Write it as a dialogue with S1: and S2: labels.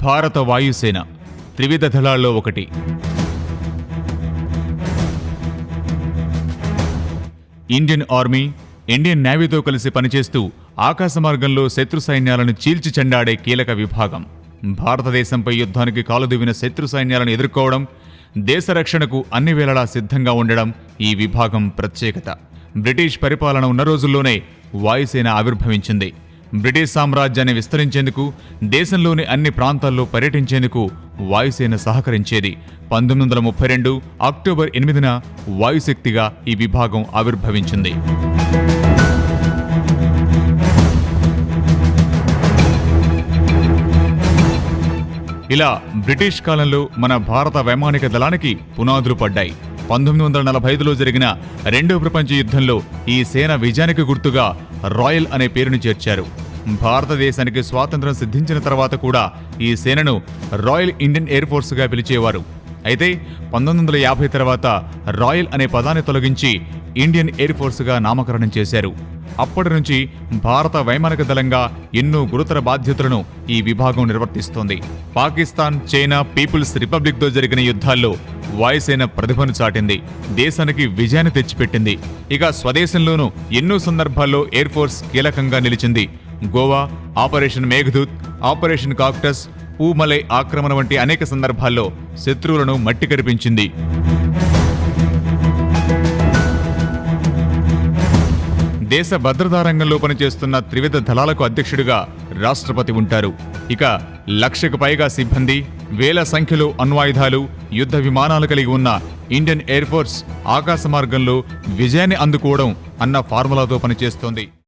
S1: భారత వాయుసేన త్రివిధ దళాల్లో ఒకటి. ఇండియన్ ఆర్మీ, ఇండియన్ నేవీతో కలిసి పనిచేస్తూ ఆకాశ మార్గంలో శత్రు సైన్యాలను చీల్చి చెండాడే కీలక విభాగం. భారతదేశంపై యుద్ధానికి కాలుదువ్విన శత్రు సైన్యాలను ఎదుర్కోవడం, దేశ రక్షణకు అన్ని వేళలా సిద్ధంగా ఉండడం ఈ విభాగం ప్రత్యేకత. బ్రిటిష్ పరిపాలన ఉన్న రోజుల్లోనే వాయుసేన ఆవిర్భవించింది. బ్రిటిష్ సామ్రాజ్యాన్ని విస్తరించేందుకు, దేశంలోని అన్ని ప్రాంతాల్లో పర్యటించేందుకు వాయుసేన సహకరించేది. 1932 అక్టోబర్ 8న వాయుశక్తిగా ఈ విభాగం ఆవిర్భవించింది. ఇలా బ్రిటిష్ కాలంలో మన భారత వైమానిక దళానికి పునాదులు పడ్డాయి. 1945లో జరిగిన రెండో ప్రపంచ యుద్ధంలో ఈ సేన విజయానికి గుర్తుగా రాయల్ అనే పేరును చేర్చారు. భారతదేశానికి స్వాతంత్ర్యం సిద్ధించిన తర్వాత కూడా ఈ సేనను రాయల్ ఇండియన్ ఎయిర్ ఫోర్స్గా పిలిచేవారు. అయితే 1950 తర్వాత రాయల్ అనే పదాన్ని తొలగించి ఇండియన్ ఎయిర్ ఫోర్స్గా నామకరణం చేశారు. అప్పటి నుంచి భారత వైమానిక దళంగా ఎన్నో గురుతర బాధ్యతలను ఈ విభాగం నిర్వర్తిస్తోంది. పాకిస్తాన్, చైనా పీపుల్స్ రిపబ్లిక్తో జరిగిన యుద్ధాల్లో వాయుసేన ప్రతిభను చాటింది, దేశానికి విజయాన్ని తెచ్చిపెట్టింది. ఇక స్వదేశంలోనూ ఎన్నో సందర్భాల్లో ఎయిర్ ఫోర్స్ కీలకంగా నిలిచింది. Goa, operation Meghdoot, operation cactus, Poomalai ఆక్రమణ వంటి అనేక సందర్భాల్లో శత్రువులను మట్టి కరిపించింది. దేశ భద్రతా రంగంలో పనిచేస్తున్న త్రివిధ దళాలకు అధ్యక్షుడిగా రాష్ట్రపతి ఉంటారు. ఇక 1,00,000కు పైగా సిబ్బంది, వేల సంఖ్యలో అణ్వాయుధాలు, యుద్ధ విమానాలు కలిగి ఉన్న ఇండియన్ ఎయిర్ ఫోర్స్ ఆకాశ మార్గంలో విజయాన్ని అందుకోవడం అన్న ఫార్ములాతో పనిచేస్తోంది.